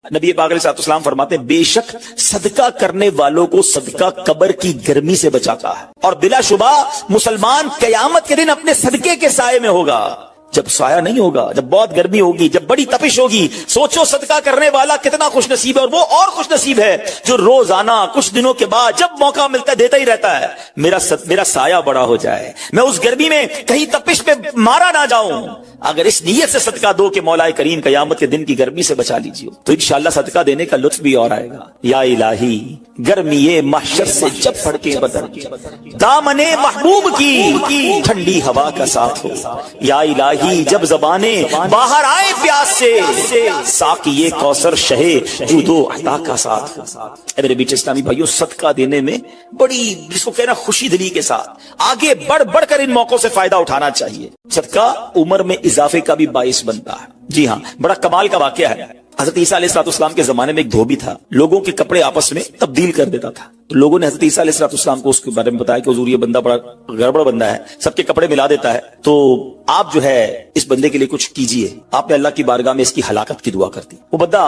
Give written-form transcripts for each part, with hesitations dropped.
نبی پاک علیہ السلام فرماتے ہیں بے شک صدقہ کرنے والوں کو صدقہ قبر کی گرمی سے بچاتا ہے، اور بلا شبہ مسلمان قیامت کے دن اپنے صدقے کے سائے میں ہوگا۔ جب سایہ نہیں ہوگا، جب بہت گرمی ہوگی، جب بڑی تپش ہوگی، سوچو صدقہ کرنے والا کتنا خوش نصیب ہے، اور وہ اور خوش نصیب ہے جو روزانہ کچھ دنوں کے بعد جب موقع ملتا ہے دیتا ہی رہتا ہے، میرا سایہ بڑا ہو جائے، میں اس گرمی میں کہیں تپش پہ مارا نہ جاؤں۔ اگر اس نیت سے صدقہ دو کہ مولا کریم قیامت کے دن کی گرمی سے بچا لیجیے، تو انشاءاللہ صدقہ دینے کا لطف بھی اور آئے گا۔ یا الہی گرمی محشر سے جب پڑھ کے بدر دامن محبوب کی ٹھنڈی ہوا کا ساتھ ہو، یا الہی جب زبانیں باہر آئے پیاس سے ساقی کوثر شہے جود و عطا کا ساتھ ہو۔ اے میرے بیچ اسلامی بھائیوں، صدقہ دینے میں بڑی جس کو کہنا خوشی دلی کے ساتھ آگے بڑھ کر ان موقعوں سے فائدہ اٹھانا چاہیے۔ صدقہ عمر میں اضافے کا بھی باعث بنتا ہے۔ جی ہاں، بڑا کمال کا واقعہ ہے۔ حضرت عیسیٰ علیہ السلام کے زمانے میں ایک دھوبی تھا، لوگوں کے کپڑے آپس میں تبدیل کر دیتا تھا، تو لوگوں نے حضرت عیسیٰ علیہ السلام کو اس کے بارے میں بتایا کہ حضور یہ بندہ بڑا گڑبڑ بندہ ہے، سب کے کپڑے ملا دیتا ہے، تو آپ جو ہے اس بندے کے لیے کچھ کیجئے۔ آپ نے اللہ کی بارگاہ میں اس کی ہلاکت کی دعا کر دی۔ وہ بندہ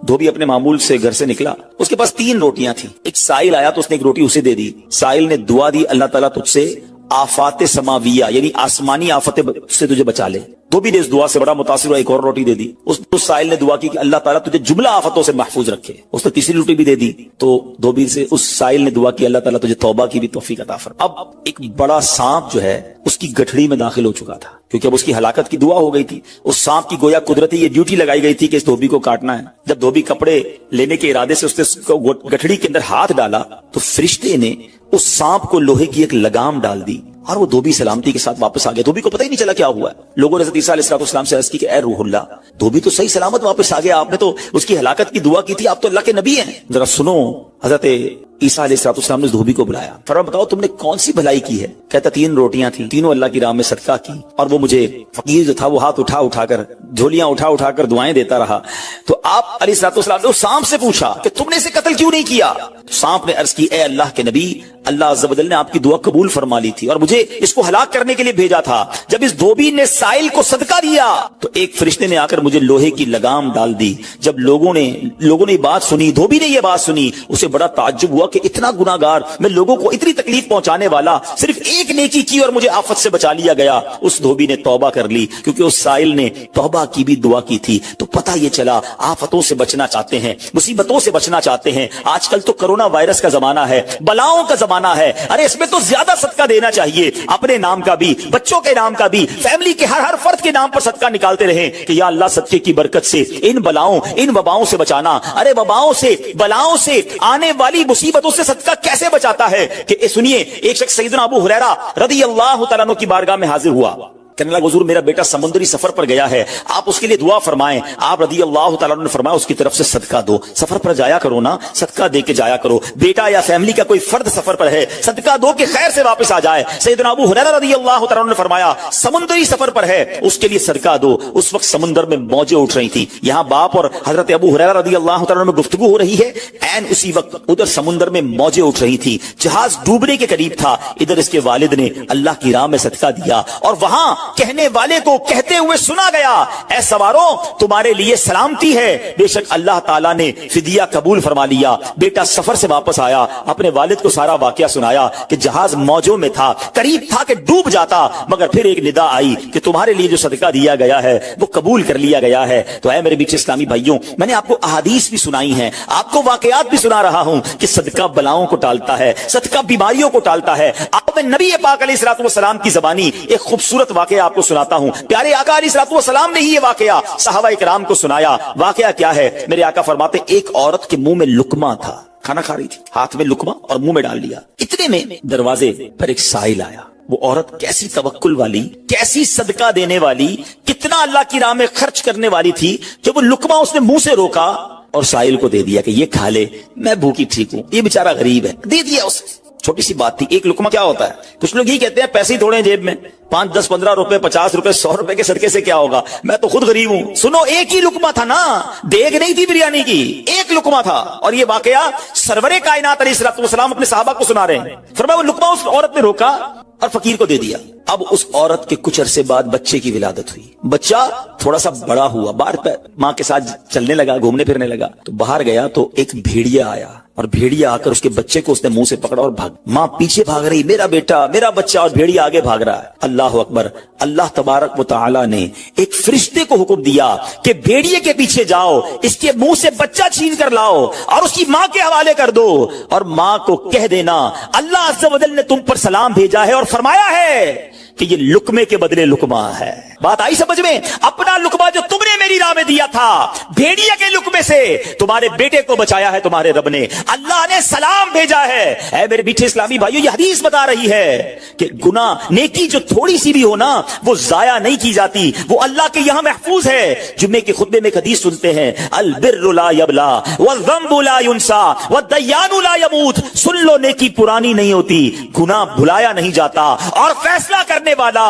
دھوبی اپنے معمول سے گھر سے نکلا، اس کے پاس 3 روٹیاں تھیں۔ ایک سائل آیا تو اس نے ایک روٹی اسے دے دی۔ سائل نے دعا دی، اللہ تعالیٰ تجھ سے آفات سماویہ یعنی آسمانی آفتیں سے تجھے بچا لے۔ دھوبی نے اس دعا سے بڑا متاثر ہوا، ایک اور روٹی دے دی۔ اس سائل نے دعا کی کہ اللہ تعالیٰ تجھے جملہ آفتوں سے محفوظ رکھے۔ اس نے تیسری روٹی بھی دے دی، تو دھوبی سے اس سائل نے دعا کی اللہ تعالیٰ تجھے توبہ کی بھی توفیق عطا فرما۔ اب ایک بڑا سانپ جو ہے اس کی گٹھڑی میں داخل ہو چکا تھا، کیونکہ اب اس کی ہلاکت کی دعا ہو گئی تھی۔ اس سانپ کی گویا قدرتی یہ ڈیوٹی لگائی گئی تھی کہ اس دھوبی کو کاٹنا ہے۔ جب دھوبی کپڑے لینے کے ارادے سے اس نے گٹھڑی کے اندر ہاتھ ڈالا تو فرشتے نے اس سانپ کو لوہے کی ایک لگام ڈال دی، اور وہ دھوبی سلامتی کے ساتھ واپس آ گیا۔ دھوبی کو پتہ ہی نہیں چلا کیا ہوا ہے۔ لوگوں نے حضرت عیسیٰ علیہ السلام سے عرض کی کہ اے روح اللہ، دھوبی تو صحیح سلامت واپس آ گیا، آپ نے تو اس کی ہلاکت کی دعا کی تھی، آپ تو اللہ کے نبی ہیں، ذرا سنو۔ حضرت عیسیٰ علیہ السلام نے اس دھوبی کو بلایا، فرمایا بتاؤ تم نے کون سی بھلائی کی ہے؟ کہتا 3 روٹیاں تھیں، تینوں اللہ کی راہ میں صدقہ کی، اور وہ مجھے فقیر جو تھا وہ ہاتھ اٹھا کر جھولیاں اٹھا کر دعائیں دیتا رہا۔ تو آپ علیہ السلام نے اس سانپ سے پوچھا کہ تم نے اسے قتل کیوں نہیں کیا؟ تو سانپ نے عرض کی اے اللہ کے نبی، اللہ عز و جل نے آپ کی دعا قبول فرما لی تھی اور مجھے اس کو ہلاک کرنے کے لیے بھیجا تھا۔ جب اس دھوبی نے سائل کو صدقہ دیا تو ایک فرشتے نے آ کر مجھے لوہے کی لگام ڈال دی۔ جب لوگوں نے بات سنی، دھوبی نے یہ بات سنی، اسے بڑا تعجب ہوا کہ اتنا گناہگار میں، لوگوں کو اتنی تکلیف پہنچانے والا، صرف ایک نیکی کی اور مجھے آفت سے بچا لیا گیا۔ اس دھوبی نے توبہ کر لی، کیونکہ اس سائل نے توبہ کی بھی دعا کی تھی۔ تو پتہ یہ چلا آفتوں سے بچنا چاہتے ہیں، مصیبتوں سے بچنا چاہتے ہیں۔ آج کل تو کرونا وائرس کا زمانہ ہے، بلاؤں کا زمانہ ہے، ارے اس میں تو زیادہ صدقہ دینا چاہیے، اپنے نام کا بھی، بچوں کے نام کا بھی، فیملی کے ہر فرد کے نام پر صدقہ نکالتے رہیں کہ یا اللہ صدقے کی برکت سے ان بلاؤں ان وباؤں سے بچانا۔ ارے وباؤں سے، بلاؤں سے، آنے والی مصیبتوں سے صدقہ کیسے بچاتا ہے کہ سنیے، ایک شخص سیدنا ابو ہریرہ رضی اللہ تعالیٰ عنہ کی بارگاہ میں حاضر ہوا، کہنے لگا حضور میرا بیٹا سمندری سفر پر گیا ہے، آپ اس کے لیے دعا فرمائیں۔ آپ رضی اللہ تعالیٰ عنہ نے فرمایا اس کی طرف سے صدقہ دو، سفر پر جایا کرو نا، صدقہ دے کے جایا کرو، بیٹا یا فیملی کا کوئی فرد سفر پر ہے، صدقہ دو کہ خیر سے واپس آ جائے۔ سیدنا ابو ہریرہ رضی اللہ تعالیٰ عنہ نے فرمایا سمندری سفر پر ہے، اس کے لیے صدقہ دو۔ اس وقت سمندر میں موجیں اٹھ رہی تھیں، یہاں باپ اور حضرت ابو ہریرہ رضی اللہ تعالیٰ عنہ میں گفتگو ہو رہی ہے، عین اسی وقت ادھر سمندر میں موجیں اٹھ رہی تھی، جہاز ڈوبنے کے قریب تھا، ادھر اس کے والد نے اللہ کی راہ میں صدقہ دیا، اور وہاں کہنے والے کو کہتے ہوئے سنا گیا اے سواروں تمہارے لیے سلامتی ہے، بے شک اللہ تعالیٰ نے فدیہ قبول فرما لیا۔ بیٹا سفر سے واپس آیا، اپنے والد کو سارا واقعہ سنایا کہ جہاز موجوں میں تھا، قریب تھا کہ ڈوب جاتا، مگر پھر ایک ندا آئی کہ تمہارے لیے جو صدقہ دیا گیا ہے وہ قبول کر لیا گیا ہے۔ تو اے میرے بیچ اسلامی بھائیوں، میں نے آپ کو احادیث بھی سنائی ہیں، آپ کو واقعات بھی سنا رہا ہوں کہ صدقہ بلاؤں کو ٹالتا ہے، صدقہ بیماریوں کو ٹالتا ہے۔ آپ نبی پاک علیہ الصلوۃ والسلام کی زبانی ایک خوبصورت واقعہ آپ کو سناتا ہوں۔ پیارے آقا علیہ الصلوۃ والسلام نے ہی یہ واقعہ صحابہ کرام کو سنایا۔ واقعہ کیا ہے؟ میرے آقا فرماتے ایک عورت کے منہ میں لقمہ تھا، کھانا کھا رہی تھی، ہاتھ میں لقمہ اور منہ میں ڈال لیا، اتنے میں دروازے پر ایک سائل آیا۔ وہ عورت کیسی توکل والی، کیسی صدقہ دینے والی، کتنا اللہ کی راہ میں خرچ کرنے والی تھی کہ وہ لقمہ اس نے منہ سے روکا اور سائل کو دے دیا کہ یہ کھا لے، میں بھوکی ٹھیک ہوں، یہ بیچارہ غریب ہے، دے دیا اسے۔ چھوٹی سی بات تھی، ایک لقمہ کیا ہوتا ہے؟ کچھ لوگ یہ کہتے ہیں پیسے ہی تھوڑے جیب میں، 5 10 15 روپے 50 روپے 100 روپے کے صدقے سے کیا ہوگا، میں تو خود غریب ہوں۔ سنو ایک ہی لقمہ تھا نا، دیگ نہیں تھی بریانی کی، ایک ایک لقمہ تھا. اور یہ واقعہ سرور کائنات علیہ الصلوۃ والسلام اپنے صحابہ کو سنا رہے ہیں. فرمایا وہ لقمہ اس عورت نے روکا اور فقیر کو دے دیا. اب اس عورت کے کچھ عرصے بعد بچے کی ولادت ہوئی. بچہ تھوڑا سا بڑا ہوا, باہر ماں کے ساتھ چلنے لگا, گھومنے پھرنے لگا. تو باہر گیا تو ایک بھیڑیا آیا, اور بھیڑیا آ کر اس کے بچے کو اس نے منہ سے پکڑا اور بھاگ. ماں پیچھے بھاگ رہی, میرا بیٹا میرا بچہ, اور بھیڑیا آگے بھاگ رہا ہے. اللہ اکبر. اللہ تبارک و تعالی نے ایک فرشتے کو حکم دیا کہ بھیڑیے کے پیچھے جاؤ, اس کے منہ سے بچہ چھین کر لاؤ اور اس کی ماں کے حوالے کر دو, اور ماں کو کہہ دینا اللہ عز و جل نے تم پر سلام بھیجا ہے اور فرمایا ہے کہ یہ لقمے کے بدلے لقمہ ہے. بات آئی سمجھ میں؟ اپنا لقمہ جو تم نے میری راہ میں دیا تھا, بھیڑیا کے لقمے سے تمہارے بیٹے کو بچایا ہے تمہارے رب نے. اللہ نے سلام بھیجا ہے. اے میرے میٹھے اسلامی بھائیو, یہ حدیث بتا رہی ہے کہ گناہ نیکی جو تھوڑی سی بھی ہو نا, وہ ضائع نہیں کی جاتی, وہ اللہ کے یہاں محفوظ ہے. جمعے کے خطبے میں ایک حدیث سنتے ہیں, البر لا یبلا والذنب لا ینسا والدیان لا یموت. سن لو, نیکی پرانی نہیں ہوتی, گناہ بھلایا نہیں جاتا, اور فیصلہ کرنے والا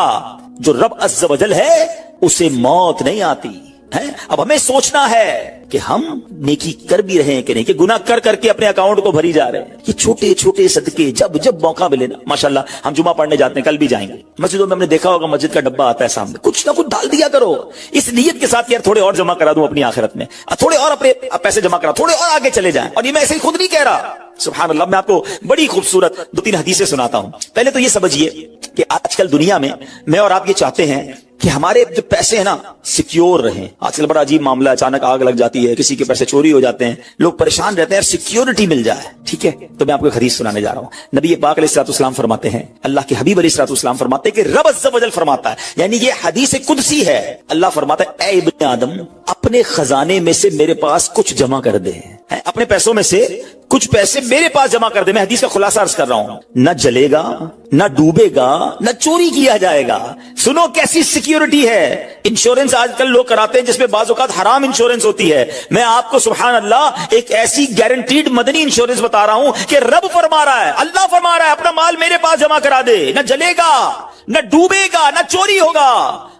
جو رب عز و جل ہے اسے موت نہیں آتی ہے. اب ہمیں سوچنا ہے کہ ہم نیکی کر بھی رہے ہیں کہ نہیں, کہ گناہ کر کر کے اپنے اکاؤنٹ کو بھری جا رہے ہیں. یہ چھوٹے چھوٹے صدقے جب جب موقع ملے نا, ماشاءاللہ ہم جمعہ پڑھنے جاتے ہیں, کل بھی جائیں گے. مسجدوں میں ہم نے دیکھا ہوگا مسجد کا ڈبہ آتا ہے سامنے, کچھ نہ کچھ ڈال دیا کرو اس نیت کے ساتھ کہ یار تھوڑے اور جمع کرا دوں اپنی آخرت میں, تھوڑے اور اپنے پیسے جمع کرا, تھوڑے اور آگے چلے جائیں. اور یہ میں ایسے ہی خود نہیں کہہ رہا, سبحان اللہ. میں آپ کو بڑی خوبصورت 2-3 حدیثیں سناتا ہوں. پہلے تو یہ سمجھیے کہ آج کل دنیا میں میں اور آپ یہ چاہتے ہیں کہ ہمارے جو پیسے ہیں نا سیکیور رہیں. آج کل بڑا عجیب معاملہ ہے, اچانک آگ لگ جاتی ہے, کسی کے پیسے چوری ہو جاتے ہیں, لوگ پریشان رہتے ہیں, یار سیکیورٹی مل جائے. ٹھیک ہے, تو میں آپ کو ایک حدیث سنانے جا رہا ہوں. نبی پاک علیہ الصلوۃ والسلام فرماتے ہیں, اللہ کے حبیب علیہ الصلوۃ والسلام فرماتے ہیں کہ رب عز و جل فرماتا ہے, یعنی یہ حدیث قدسی ہے. اللہ فرماتا ہے, اے ابن آدم اپنے خزانے میں سے میرے پاس کچھ جمع کر دے, اپنے پیسوں میں سے کچھ پیسے میرے پاس جمع کر دے. میں حدیث کا خلاصہ عرض کر رہا ہوں. نہ جلے گا, نہ ڈوبے گا, نہ چوری کیا جائے گا. سنو کیسی سیکیورٹی ہے. انشورنس آج کل لوگ کراتے ہیں جس میں بعض اوقات حرام انشورنس ہوتی ہے. میں آپ کو سبحان اللہ ایک ایسی گارنٹیڈ مدنی انشورنس بتا رہا ہوں کہ رب فرما رہا ہے, اللہ فرما رہا ہے, اپنا مال میرے پاس جمع کرا دے, نہ جلے گا, نہ ڈوبے گا, نہ چوری ہوگا.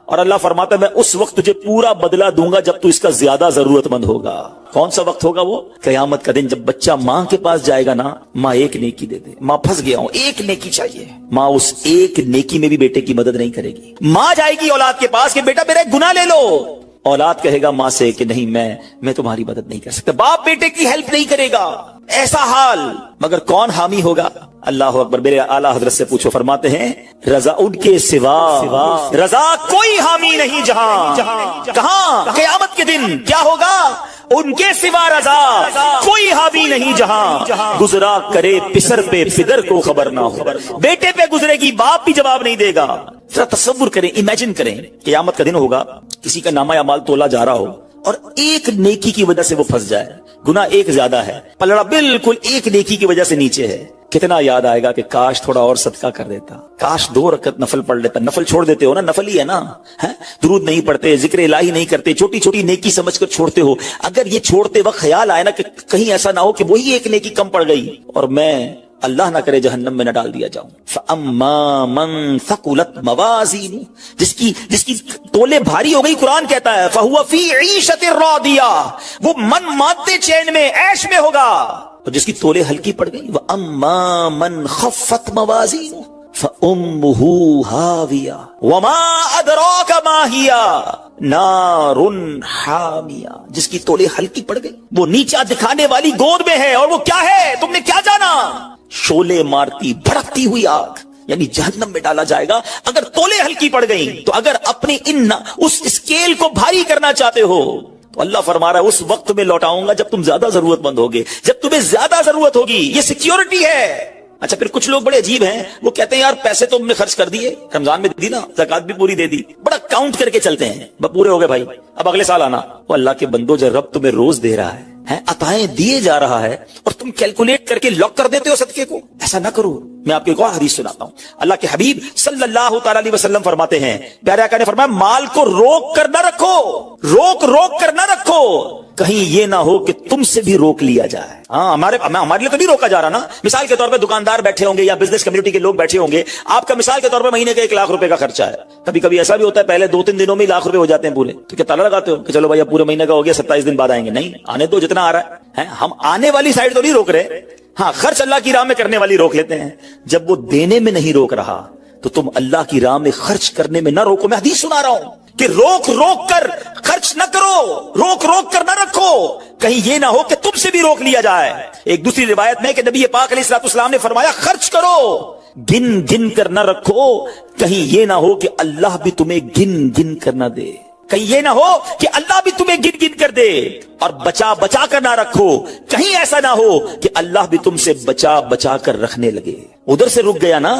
اور اللہ فرماتا ہے میں اس وقت تجھے پورا بدلہ دوں گا جب تو اس کا زیادہ ضرورت مند ہوگا. کون سا وقت ہوگا وہ؟ قیامت کا دن, جب بچہ ماں کے پاس جائے گا نا, ماں ایک نیکی دے دے, ماں پھنس گیا ہوں, ایک نیکی چاہیے. ماں اس ایک نیکی میں بھی بیٹے کی مدد نہیں کرے گی. ماں جائے گی اولاد کے پاس کہ بیٹا میرا ایک گناہ لے لو, اولاد کہے گا ماں سے کہ نہیں میں تمہاری مدد نہیں کر سکتا. باپ بیٹے کی ہیلپ نہیں کرے گا. ایسا حال, مگر کون حامی ہوگا؟ اللہ اکبر. میرے اعلیٰ حضرت سے پوچھو, فرماتے ہیں رضا ان کے سوا رضا کوئی حامی نہیں جہاں. کہاں؟ قیامت کے دن کیا ہوگا؟ ان کے سوا رضا کوئی حامی نہیں جہاں. گزرا کرے پسر پہ پدر کو خبر نہ ہو. بیٹے پہ گزرے گی, باپ بھی جواب نہیں دے گا. ذرا تصور کریں, امیجن کریں, قیامت کا دن ہوگا, کسی کا نامہ اعمال تولا جا رہا ہو اور ایک نیکی کی وجہ سے وہ پھنس جائے. گناہ ایک زیادہ ہے, پلڑا بالکل ایک نیکی کی وجہ سے نیچے ہے. کتنا یاد آئے گا کہ کاش تھوڑا اور صدقہ کر دیتا, کاش 2 رکعت نفل پڑھ لیتا. نفل چھوڑ دیتے ہو نا, نفل ہی ہے نا, درود نہیں پڑھتے, ذکر الہی نہیں کرتے, چھوٹی چھوٹی نیکی سمجھ کر چھوڑتے ہو. اگر یہ چھوڑتے وقت خیال آئے نا کہ کہیں ایسا نہ ہو کہ وہی ایک نیکی کم پڑ گئی اور میں اللہ نہ کرے جہنم میں نہ ڈال دیا جاؤں. فَأَمَّا مَن ثَقُلَتْ مَوَازِينُهُ, جس کی تولے بھاری ہو گئی, قرآن کہتا ہے فَهُوَ فِي عِيشَةٍ رَاضِيَةٍ, وہ من مادے چین میں, عیش میں ہوگا. اور جس کی تولے ہلکی پڑ گئی, وَأَمَّا مَن خَفَّتْ مَوَازِينُهُ فَأُمُّهُ هَاوِيَةٌ وَمَا أَدْرَاكَ مَا هِيَ نَارٌ حَامِيَةٌ, جس کی تولے ہلکی پڑ گئی, وہ نیچا دکھانے والی گود میں ہے. اور وہ کیا ہے تم نے کیا جانا؟ شولے مارتی بھڑکتی ہوئی آگ, یعنی جہنم میں ڈالا جائے گا اگر تولے ہلکی پڑ گئی. تو اگر اپنی اس اسکیل کو بھاری کرنا چاہتے ہو تو اللہ فرما رہا ہے اس وقت میں لوٹاؤں گا جب تم زیادہ ضرورت مند ہوگے, جب تمہیں زیادہ ضرورت ہوگی. یہ سیکیورٹی ہے. اچھا, پھر کچھ لوگ بڑے عجیب ہیں, وہ کہتے ہیں یار پیسے تو ہم نے خرچ کر دیے, رمضان میں دی نا, زکات بھی پوری دے دی, بڑا کاؤنٹ کر کے چلتے ہیں, پورے ہو گئے بھائی, اب اگلے سال آنا. وہ اللہ کے بندو, جب رب تمہیں روز دے رہا ہے, عطائیں دیے جا رہا ہے, اور تم کیلکولیٹ کر کے لاک کر دیتے ہو صدقے کو. ایسا نہ کرو. میں آپ کو ایک اور حدیث سناتا ہوں. اللہ کے حبیب صلی اللہ تعالی علیہ وسلم فرماتے ہیں, پیارے آقا نے فرمایا مال کو روک کر نہ رکھو, روک کر نہ رکھو, کہیں یہ نہ ہو کہ تم سے بھی روک لیا جائے. ہمارے لیے تو نہیں روکا جا رہا نا. مثال کے طور پہ دکاندار بیٹھے ہوں گے یا بزنس کمیونٹی کے لوگ بیٹھے ہوں گے, آپ کا مثال کے طور پہ مہینے کا 1 لاکھ روپے کا خرچہ ہے. کبھی کبھی ایسا بھی ہوتا ہے پہلے 2-3 دنوں میں 1 لاکھ روپے ہو جاتے ہیں پورے. تو کیا تالا لگاتے ہو کہ چلو بھائی اب پورے مہینے کا ہو گیا, 27 دن بعد آئیں گے؟ نہیں, آنے دو جتنا آ رہا ہے. ہم آنے والی سائڈ تو نہیں روک رہے, ہاں خرچ اللہ کی راہ میں کرنے والی روک لیتے ہیں. جب وہ دینے میں نہیں روک رہا تو تم اللہ کی راہ میں خرچ کرنے میں نہ روکو. میں حدیث سنا رہا ہوں کہ روک روک کر خرچ نہ کرو, روک روک کر نہ رکھو, کہیں یہ نہ ہو کہ تم سے بھی روک لیا جائے. ایک دوسری روایت میں کہ نبی پاک علیہ الصلوۃ والسلام نے فرمایا خرچ کرو, گن گن کر نہ رکھو, کہیں یہ نہ ہو کہ اللہ بھی تمہیں گن گن کر نہ دے, کہیں یہ نہ ہو کہ اللہ بھی تمہیں گن گن کر دے. اور بچا بچا کر نہ رکھو, کہیں ایسا نہ ہو کہ اللہ بھی تم سے بچا بچا کر رکھنے لگے. ادھر سے رک گیا نا,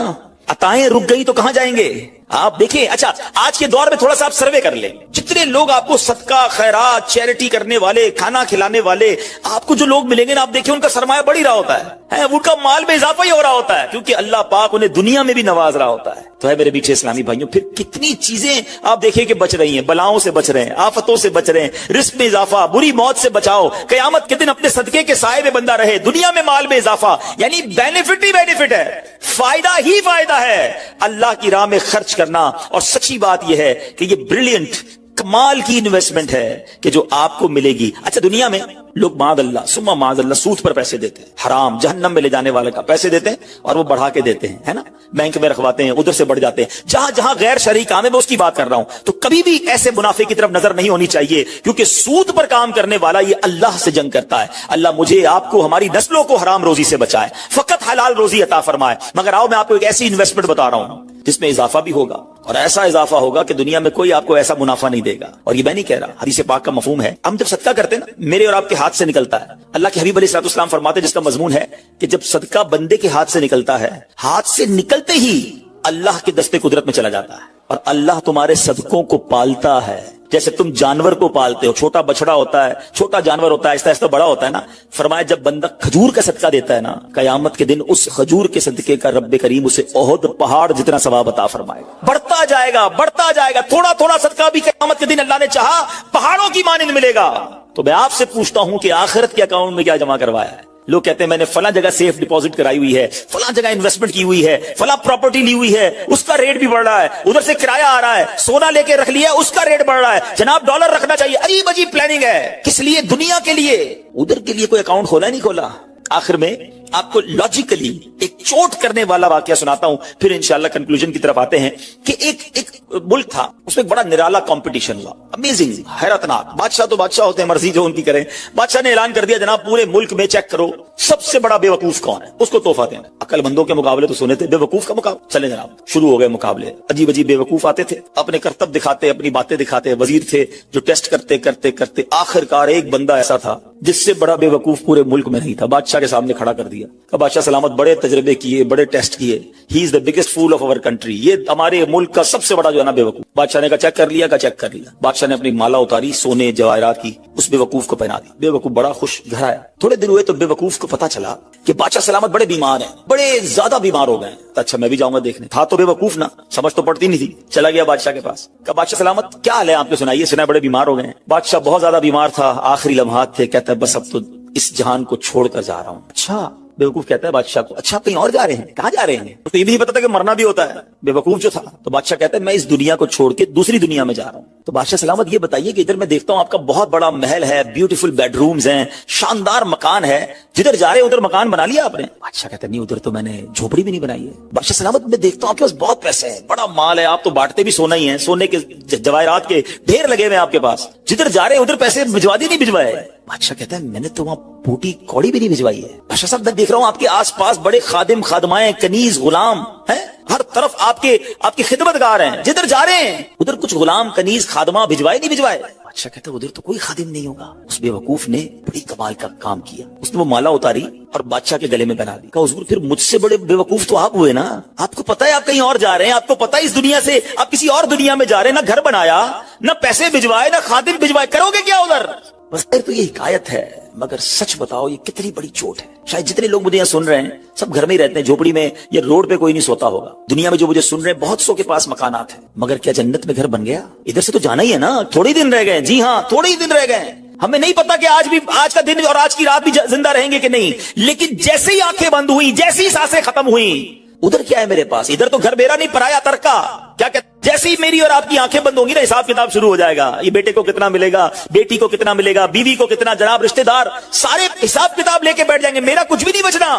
عطائیں رک گئی تو کہاں جائیں گے آپ دیکھیں. اچھا آج کے دور میں تھوڑا سا آپ سروے کر لیں, جتنے لوگ آپ کو صدقہ خیرات چیریٹی کرنے والے کھانا کھلانے والے آپ کو جو لوگ ملیں گے نا, آپ دیکھیں ان کا سرمایہ بڑھ ہی رہا ہوتا ہے, ان کا مال میں اضافہ ہی ہو رہا ہوتا ہے, کیونکہ اللہ پاک انہیں دنیا میں بھی نواز رہا ہوتا ہے. تو ہے میرے میٹھے اسلامی بھائیوں, پھر کتنی چیزیں آپ دیکھیں کہ بچ رہی ہیں, بلاؤں سے بچ رہے ہیں, آفتوں سے بچ رہے ہیں, رزق میں اضافہ, بری موت سے بچاؤ, قیامت کے دن اپنے صدقے کے سائے میں بندہ رہے, دنیا میں مال میں اضافہ, یعنی بینیفٹ ہی بینیفٹ ہے, فائدہ ہی فائدہ ہے اللہ کی راہ میں خرچ کرنا. اور سچی بات یہ ہے کہ یہ بریلینٹ کمال کی انویسٹمنٹ ہے کہ جو آپ کو ملے گی. اچھا دنیا میں لوگ معاذ اللہ ثم معاذ اللہ سود پر پیسے دیتے ہیں, حرام جہنم میں لے جانے والے کا پیسے دیتے ہیں اور وہ بڑھا کے دیتے ہیں, ہے نا, بینک میں رکھواتے ہیں, ادھر سے بڑھ جاتے ہیں. جہاں جہاں غیر شرعی کام ہے میں اس کی بات کر رہا ہوں. تو کبھی بھی ایسے منافع کی طرف نظر نہیں ہونی چاہیے, کیونکہ سود پر کام کرنے والا یہ اللہ سے جنگ کرتا ہے. اللہ مجھے آپ کو ہماری نسلوں کو حرام روزی سے بچائے, فقط حلال روزی عطا فرمائے. مگر آؤ میں آپ کو ایک ایسی انویسٹمنٹ بتا رہا ہوں جس میں اضافہ بھی ہوگا, اور ایسا اضافہ ہوگا کہ دنیا میں کوئی آپ کو ایسا منافع نہیں دے گا. اور یہ میں نہیں کہہ رہا, حدیث پاک کا مفہوم ہے. ہم جب صدقہ کرتے ہیں نا, میرے اور آپ کے ہاتھ سے نکلتا ہے. اللہ کے حبیب علیہ الصلوۃ والسلام فرماتے ہیں جس کا مضمون ہے کہ جب صدقہ بندے کے ہاتھ سے نکلتا ہے, ہاتھ سے نکلتے ہی اللہ کے دستے قدرت میں چلا جاتا ہے, اور اللہ تمہارے صدقوں کو پالتا ہے جیسے تم جانور کو پالتے ہو. چھوٹا بچڑا ہوتا ہے, چھوٹا جانور ہوتا ہے, آہستہ آہستہ بڑا ہوتا ہے نا. فرمایا جب بندہ کھجور کا صدقہ دیتا ہے نا, قیامت کے دن اس کھجور کے صدقے کا رب کریم اسے احد پہاڑ جتنا ثواب عطا فرمائے گا. بڑھتا جائے گا بڑھتا جائے گا, تھوڑا تھوڑا صدقہ بھی قیامت کے دن اللہ نے چاہا پہاڑوں کی مانند ملے گا. تو میں آپ سے پوچھتا ہوں کہ آخرت کے اکاؤنٹ میں کیا جمع کروایا ہے؟ لوگ کہتے ہیں میں نے فلاں جگہ سیف ڈپوزٹ کرائی ہوئی ہے, فلاں جگہ انویسٹمنٹ کی ہوئی ہے, فلاں پراپرٹی لی ہوئی ہے, اس کا ریٹ بھی بڑھ رہا ہے, ادھر سے کرایہ آ رہا ہے, سونا لے کے رکھ لیا اس کا ریٹ بڑھ رہا ہے, جناب ڈالر رکھنا چاہیے. عجیب عجیب پلاننگ ہے, کس لیے؟ دنیا کے لیے. ادھر کے لیے کوئی اکاؤنٹ کھولا نہیں کھولا. آخر میں آپ کو لاجیکلی ایک چوٹ کرنے والا واقعہ سناتا ہوں, پھر انشاءاللہ کنکلوژن کی طرف آتے ہیں. کہ ایک ملک تھا, اس میں ایک بڑا نرالا کمپٹیشن ہوا, امیزنگ, حیرتناک. بادشاہ تو بادشاہ ہوتے ہیں, مرضی جو ان کی کریں. بادشاہ نے اعلان کر دیا جناب پورے ملک میں چیک کرو سب سے بڑا بے وقوف کون ہے, اس کو تحفہ دینا. عقل مندوں کے مقابلے تو سنے تھے, بے وقوف کا مقابلہ. چلے جناب شروع ہو گئے مقابلے. عجیب عجیب بے وقوف آتے تھے, اپنے کرتب دکھاتے, اپنی باتیں دکھاتے. وزیر تھے جو ٹیسٹ کرتے کرتے کرتے آخرکار ایک بندہ ایسا تھا جس سے بڑا بے وقوف پورے ملک میں نہیں تھا. بادشاہ کے سامنے کھڑا کر دیا. بادشاہ سلامت بڑے تجربے کیے, بڑے ٹیسٹ کیے, he is the biggest fool of our country, یہ ہمارے ملک کا سب سے بڑا جو ہے نا بے وقوف. بادشاہ نے کہا چیک کر لیا, چیک کر لیا. بادشاہ نے اپنی مالا اتاری سونے جواہرات کی, اس بے وقوف کو پہنا دی. بے وقوف بڑا خوش گھر آیا. تھوڑے دن ہوئے تو بے وقوف کو پتا چلا کہ بادشاہ سلامت بڑے بیمار ہیں, بڑے زیادہ بیمار ہو گئے ہیں. اچھا میں بھی جاؤں گا دیکھنے. تھا تو بے وقوف نا, سمجھ تو پڑتی نہیں تھی. چلا گیا بادشاہ کے پاس, کہا بادشاہ سلامت کیا حال ہے آپ کے, سنائیے. سنا بڑے بیمار ہو گئے ہیں. بادشاہ بہت زیادہ بیمار تھا, آخری لمحات تھے, کہتا ہے بس اب تو اس جہان کو چھوڑ کر جا رہا ہوں. اچھا بے وقوف کہتا ہے بادشاہ کو, اچھا کہیں اور جا رہے ہیں, کہاں جا رہے ہیں؟ اس کو یہ بھی نہیں پتا تھا کہ مرنا بھی ہوتا ہے, بے وقوف جو تھا. تو بادشاہ کہتا ہے میں اس دنیا کو چھوڑ کے دوسری دنیا میں جا رہا ہوں. تو بادشاہ سلامت یہ بتائیے کہ ادھر میں دیکھتا ہوں آپ کا بہت بڑا محل ہے, بیوٹیفل بیڈ رومز ہیں, شاندار مکان ہے, جدھر جا رہے ہیں ادھر مکان بنا لیا آپ نے؟ بادشاہ کہتا ہے نہیں ادھر تو میں نے جھوپڑی بھی نہیں بنائی ہے. بادشاہ سلامت میں دیکھتا ہوں آپ کے پاس بہت پیسے ہیں, بڑا مال ہے, آپ تو بانٹتے بھی سونا ہی ہیں, سونے کے جواہرات کے ڈھیر لگے ہوئے آپ کے پاس, جدھر جا رہے ہیں ادھر پیسے بھجوا دی نہیں بھجوائے؟ بادشاہ کہتا ہے میں نے تو وہاں بوٹی کوڑی بھی نہیں بھجوائی ہے. بادشاہ صاحب میں دیکھ رہا ہوں آپ کے آس پاس بڑے خادم خادمائیں, کنیز غلام ہیں, ہر طرف آپ کی خدمت گار ہیں, جدھر جا رہے ہیں ادھر کچھ غلام کنیز خادمہ بھجوائے نہیں بھجوائے؟ بادشاہ کہتا ہے ادھر تو کوئی خادم نہیں ہوگا. اس بے وقوف نے بڑی کمال کا کام کیا, اس نے وہ مالا اتاری اور بادشاہ کے گلے میں پہنا دی. کہا حضور پھر مجھ سے بڑے بے وقوف تو آپ ہوئے نا, آپ کو پتا ہے آپ کہیں اور جا رہے ہیں, آپ کو پتا ہے اس دنیا سے آپ کسی اور دنیا میں جا رہے ہیں, نہ گھر بنایا, نہ پیسے بھجوائے, نہ خادم بھجوائے, کرو گے کیا ادھر؟ بس تو یہ حکایت ہے, مگر سچ بتاؤ یہ کتنی بڑی چوٹ ہے. شاید جتنے لوگ مجھے یہاں سن رہے ہیں سب گھر میں ہی رہتے ہیں, جھوپڑی میں یا روڈ پہ کوئی نہیں سوتا ہوگا. دنیا میں جو مجھے سن رہے ہیں بہت سو کے پاس مکانات ہیں, مگر کیا جنت میں گھر بن گیا؟ ادھر سے تو جانا ہی ہے نا, تھوڑے دن رہ گئے. جی ہاں تھوڑے ہی دن رہ گئے. ہمیں نہیں پتا کہ آج کا دن اور آج کی رات بھی زندہ رہیں گے کہ نہیں, لیکن جیسے ہی آنکھیں بند ہوئی, جیسی سانسیں ختم ہوئی, ادھر کیا ہے میرے پاس؟ ادھر تو گھر میرا نہیں, پرایا ترکا. کیا کہتے جیسے ہی میری اور آپ کی آنکھیں بند ہوں گی نا، حساب کتاب شروع ہو جائے گا. یہ بیٹے کو کتنا ملے گا، بیٹی کو کتنا ملے گا، بیوی کو کتنا، جناب رشتہ دار سارے حساب کتاب لے کے بیٹھ جائیں گے. میرا کچھ بھی نہیں بچنا.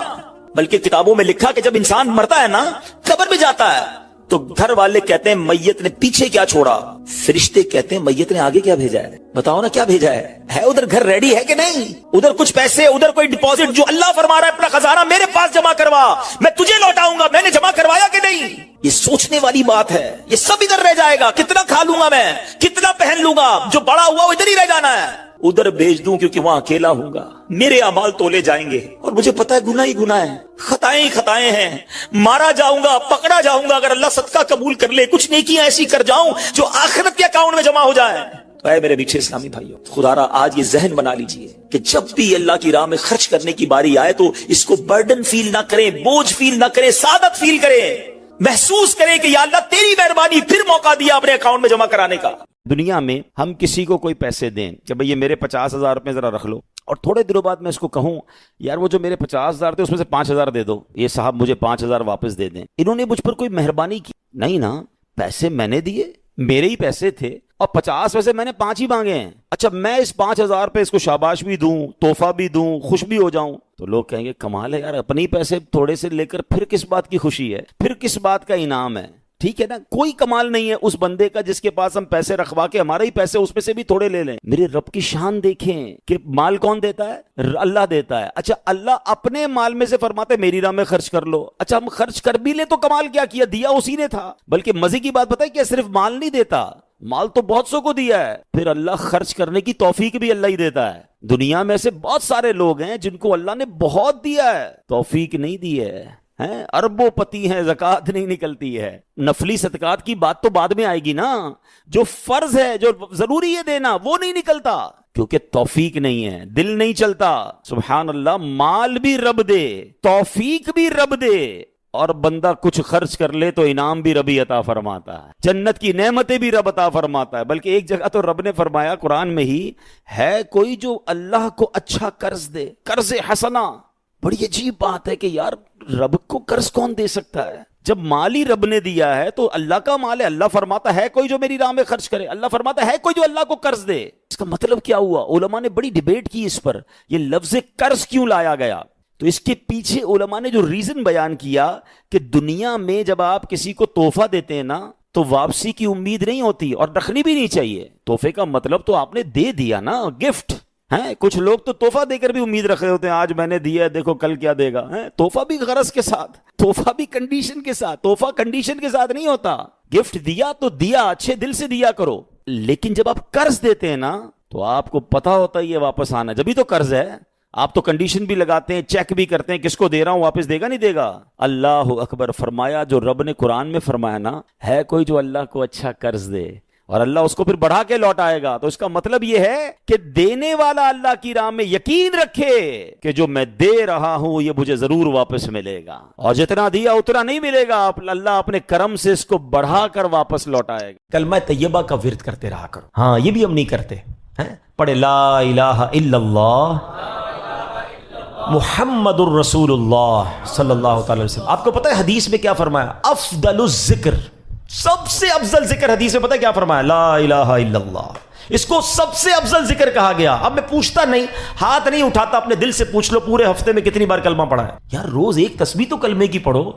بلکہ کتابوں میں لکھا کہ جب انسان مرتا ہے نا، قبر میں جاتا ہے، تو گھر والے کہتے ہیں میت نے پیچھے کیا چھوڑا، فرشتے کہتے ہیں میت نے آگے کیا بھیجا ہے. بتاؤ نا کیا بھیجا ہے ادھر گھر ریڈی ہے کہ نہیں، ادھر کچھ پیسے، ادھر کوئی ڈپازٹ، جو اللہ فرما رہا ہے اپنا خزانہ میرے پاس جمع کروا، میں تجھے لوٹاؤں گا، میں نے جمع کروایا کہ نہیں. یہ سوچنے والی بات ہے. یہ سب ادھر رہ جائے گا، کتنا کھا لوں گا میں، کتنا پہن لوں گا، جو بڑا ہوا وہ ادھر ہی رہ جانا ہے. ادھر بھیج دوں کیونکہ وہاں اکیلا ہوں گا، میرے اعمال تولے جائیں گے اور مجھے پتا ہے گناہ ہی گناہ ہے، خطائیں ہی خطائیں ہیں. مارا جاؤں گا، پکڑا جاؤں گا، اگر اللہ صدقہ قبول کر لے، کچھ نیکیاں ایسی کر جاؤں جو آخرت کے اکاؤنٹ میں جمع ہو جائے. تو اے میرے میٹھے اسلامی بھائیوں، خدا را آج یہ ذہن بنا لیجئے کہ جب بھی اللہ کی راہ میں خرچ کرنے کی باری آئے تو اس کو برڈن فیل نہ کریں، بوجھ فیل نہ کریں، سعادت فیل کریں، محسوس کریں کہ یا اللہ تیری مہربانی، پھر موقع دیا اپنے اکاؤنٹ میں جمع کرانے کا. دنیا میں ہم کسی کو کوئی پیسے دیں کہ بھئی یہ میرے 50,000 روپے ذرا رکھ لو، اور تھوڑے دنوں بعد میں اس کو کہوں یار وہ جو میرے 50,000 تھے اس میں سے 5,000 دے دو، یہ صاحب مجھے 5,000 واپس دے دیں. انہوں نے مجھ پر کوئی مہربانی کی نہیں نا، پیسے میں نے دیے، میرے ہی پیسے تھے، اور 50 میں سے میں نے 5 ہی مانگے ہیں. اچھا میں اس 5,000 پہ اس کو شاباش بھی دوں، تحفہ بھی دوں، خوش بھی ہو جاؤں، تو لوگ کہیں گے کمال ہے یار، اپنی پیسے تھوڑے سے لے کر پھر کس بات کی خوشی ہے، پھر کس بات کا انعام ہے. ٹھیک ہے نا، کوئی کمال نہیں ہے اس بندے کا جس کے پاس ہم پیسے رکھوا کے ہمارے ہی پیسے اس میں سے بھی تھوڑے لے لیں. میرے رب کی شان دیکھیں کہ مال کون دیتا ہے، اللہ دیتا ہے. اچھا اللہ اپنے مال میں سے فرماتے ہیں میری راہ میں خرچ کر لو. اچھا ہم خرچ کر بھی لے تو کمال کیا کیا، دیا اسی نے تھا. بلکہ مزے کی بات بتائیں کہ صرف مال نہیں دیتا، مال تو بہت سو کو دیا ہے، پھر اللہ خرچ کرنے کی توفیق بھی اللہ ہی دیتا ہے. دنیا میں ایسے بہت سارے لوگ ہیں جن کو اللہ نے بہت دیا ہے، توفیق نہیں دی ہے، اربوں پتی ہیں، زکوٰۃ نہیں نکلتی ہے. نفلی صدقات کی بات تو بعد میں آئے گی نا، جو فرض ہے، جو ضروری ہے دینا، وہ نہیں نکلتا کیونکہ توفیق نہیں ہے، دل نہیں چلتا. سبحان اللہ، مال بھی رب دے، توفیق بھی رب دے، اور بندہ کچھ خرچ کر لے تو انعام بھی ربی عطا فرماتا ہے، جنت کی نعمتیں بھی رب عطا فرماتا ہے. بلکہ ایک جگہ تو رب نے فرمایا قرآن میں ہی، ہے کوئی جو اللہ کو اچھا قرض دے، قرض حسنہ. بڑی عجیب بات ہے کہ یار رب کو قرض کون دے سکتا ہے؟ جب مال ہی رب نے دیا ہے تو اللہ کا مال ہے. اللہ فرماتا ہے کوئی جو میری راہ میں خرچ کرے، اللہ فرماتا ہے کوئی جو اللہ کو قرض دے. اس کا مطلب کیا ہوا؟ علماء نے بڑی ڈیبیٹ کی اس پر، یہ لفظ قرض کیوں لایا گیا. تو اس کے پیچھے علماء نے جو ریزن بیان کیا کہ دنیا میں جب آپ کسی کو تحفہ دیتے ہیں نا تو واپسی کی امید نہیں ہوتی اور رکھنی بھی نہیں چاہیے. تحفے کا مطلب تو آپ نے دے دیا نا، گفٹ ہے. کچھ لوگ تو تحفہ دے کر بھی امید رکھ رہے ہوتے ہیں، آج میں نے دیا ہے دیکھو کل کیا دے گا. تحفہ بھی غرض کے ساتھ، تحفہ بھی کنڈیشن کے ساتھ. تحفہ کنڈیشن کے ساتھ نہیں ہوتا. گفٹ دیا تو دیا، اچھے دل سے دیا کرو. لیکن جب آپ قرض دیتے ہیں نا تو آپ کو پتا ہوتا ہے یہ واپس آنا، جبھی تو قرض ہے. آپ تو کنڈیشن بھی لگاتے ہیں، چیک بھی کرتے ہیں کس کو دے رہا ہوں، واپس دے گا نہیں دے گا. اللہ اکبر. فرمایا جو رب نے قرآن میں فرمایا نا، ہے کوئی جو اللہ کو اچھا قرض دے اور اللہ اس کو پھر بڑھا کے لوٹائے گا. تو اس کا مطلب یہ ہے کہ دینے والا اللہ کی راہ میں یقین رکھے کہ جو میں دے رہا ہوں یہ مجھے ضرور واپس ملے گا، اور جتنا دیا اتنا نہیں ملے گا، اللہ اپنے کرم سے اس کو بڑھا کر واپس لوٹائے گا. کلمہ طیبہ کا ورد کرتے رہا کرو. ہاں یہ بھی ہم نہیں کرتے. پڑھے لا الہ الا اللہ محمد الرسول اللہ صلی اللہ تعالی وسلم. آپ کو پتہ ہے حدیث میں کیا فرمایا؟ افضل الذکر، سب سے افضل ذکر حدیث میں پتہ ہے کیا فرمایا؟ لا الہ الا اللہ. اس کو سب سے افضل ذکر کہا گیا. اب میں پوچھتا نہیں، ہاتھ نہیں اٹھاتا، اپنے دل سے پوچھ لو پورے ہفتے میں کتنی بار کلمہ پڑھا ہے. یار روز ایک تسبیح تو کلمے کی پڑھو.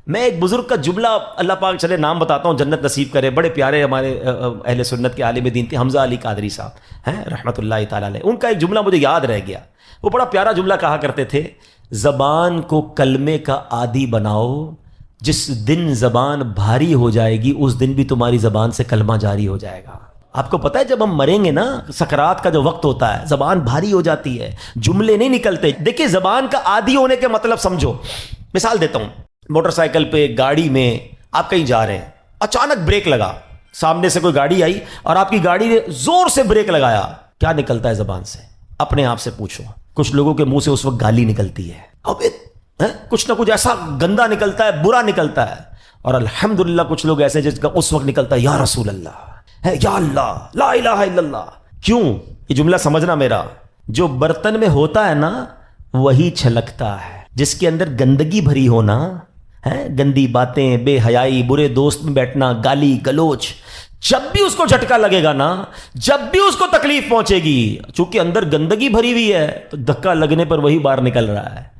میں ایک بزرگ کا جملہ، اللہ پاک چلے نام بتاتا ہوں، جنت نصیب کرے، بڑے پیارے ہمارے اہل سنت کے عالم دین تھے، حمزہ علی قادری صاحب ہیں رحمۃ اللہ تعالی علیہ. ان کا ایک جملہ مجھے یاد رہ گیا. وہ بڑا پیارا جملہ کہا کرتے تھے، زبان کو کلمے کا عادی بناؤ، جس دن زبان بھاری ہو جائے گی اس دن بھی تمہاری زبان سے کلمہ جاری ہو جائے گا. آپ کو پتہ ہے جب ہم مریں گے نا، سکرات کا جو وقت ہوتا ہے، زبان بھاری ہو جاتی ہے، جملے نہیں نکلتے. دیکھیں زبان کا عادی ہونے کے مطلب سمجھو. مثال دیتا ہوں، موٹر سائیکل پہ، گاڑی میں آپ کہیں جا رہے ہیں، اچانک بریک لگا، سامنے سے کوئی گاڑی آئی اور آپ کی گاڑی نے زور سے بریک لگایا، کیا نکلتا ہے زبان سے؟ اپنے آپ سے پوچھو. کچھ لوگوں کے منہ سے اس وقت گالی نکلتی ہے، اب کچھ نہ کچھ ایسا گندا نکلتا ہے، برا نکلتا ہے. اور الحمدللہ کچھ لوگ ایسے جس کا اس وقت نکلتا ہے یا رسول اللہ، یا اللہ، لا الہ الا اللہ. کیوں؟ یہ جملہ سمجھنا میرا، جو برتن میں ہوتا ہے نا وہی چھلکتا ہے. جس کے اندر گندگی بھری ہونا ہیں گندی باتیں, بے حیائی, برے دوست میں بیٹھنا, گالی گلوچ. جب بھی اس کو جھٹکا لگے گا نا, جب بھی اس کو تکلیف پہنچے گی, چونکہ اندر گندگی بھری ہوئی ہے, تو دھکا لگنے پر وہی باہر نکل رہا ہے.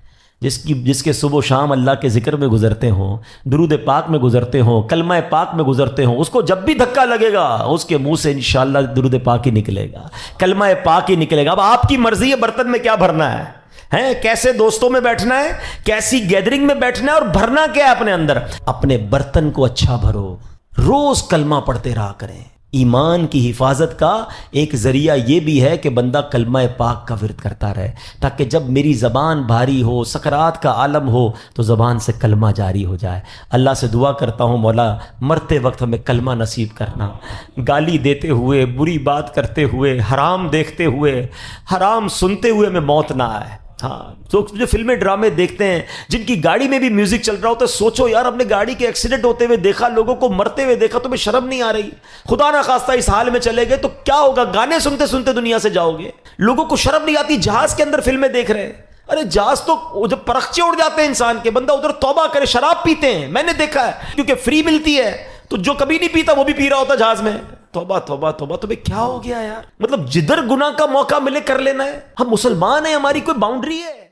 جس کے صبح و شام اللہ کے ذکر میں گزرتے ہوں, درود پاک میں گزرتے ہوں, کلمہ پاک میں گزرتے ہوں, اس کو جب بھی دھکا لگے گا اس کے منہ سے انشاءاللہ درود پاک ہی نکلے گا, کلمہ پاک ہی نکلے گا. اب آپ کی مرضی ہے برتن میں کیا بھرنا ہے, کیسے دوستوں میں بیٹھنا ہے, کیسی گیدرنگ میں بیٹھنا ہے, اور بھرنا کیا ہے اپنے اندر. اپنے برتن کو اچھا بھرو, روز کلمہ پڑھتے رہا کریں. ایمان کی حفاظت کا ایک ذریعہ یہ بھی ہے کہ بندہ کلمہ پاک کا ورد کرتا رہے, تاکہ جب میری زبان بھاری ہو, سکرات کا عالم ہو, تو زبان سے کلمہ جاری ہو جائے. اللہ سے دعا کرتا ہوں مولا مرتے وقت ہمیں کلمہ نصیب کرنا, گالی دیتے ہوئے, بری بات کرتے ہوئے, حرام دیکھتے ہوئے, حرام سنتے ہوئے ہمیں موت نہ آئے. ہاں, تو جو فلمیں ڈرامے دیکھتے ہیں جن کی گاڑی میں بھی میوزک چل رہا ہوتا ہے, سوچو یار اپنے گاڑی کے ایکسیڈنٹ ہوتے ہوئے دیکھا, لوگوں کو مرتے ہوئے دیکھا, تمہیں شرم نہیں آ رہی؟ خدا نہ خواستہ اس حال میں چلے گئے تو کیا ہوگا, گانے سنتے سنتے دنیا سے جاؤ گے. لوگوں کو شرم نہیں آتی, جہاز کے اندر فلمیں دیکھ رہے ہیں. ارے جہاز تو جب پرخچے اڑ جاتے ہیں انسان کے, بندہ ادھر توبہ کرے. شراب پیتے ہیں, میں نے دیکھا ہے, کیونکہ فری ملتی ہے, تو جو کبھی نہیں پیتا وہ بھی پی رہا ہوتا جہاز میں. توبہ توبہ توبہ, تمہیں کیا ہو گیا یار؟ مطلب جدھر گناہ کا موقع ملے کر لینا ہے. ہم مسلمان ہیں, ہماری کوئی باؤنڈری ہے؟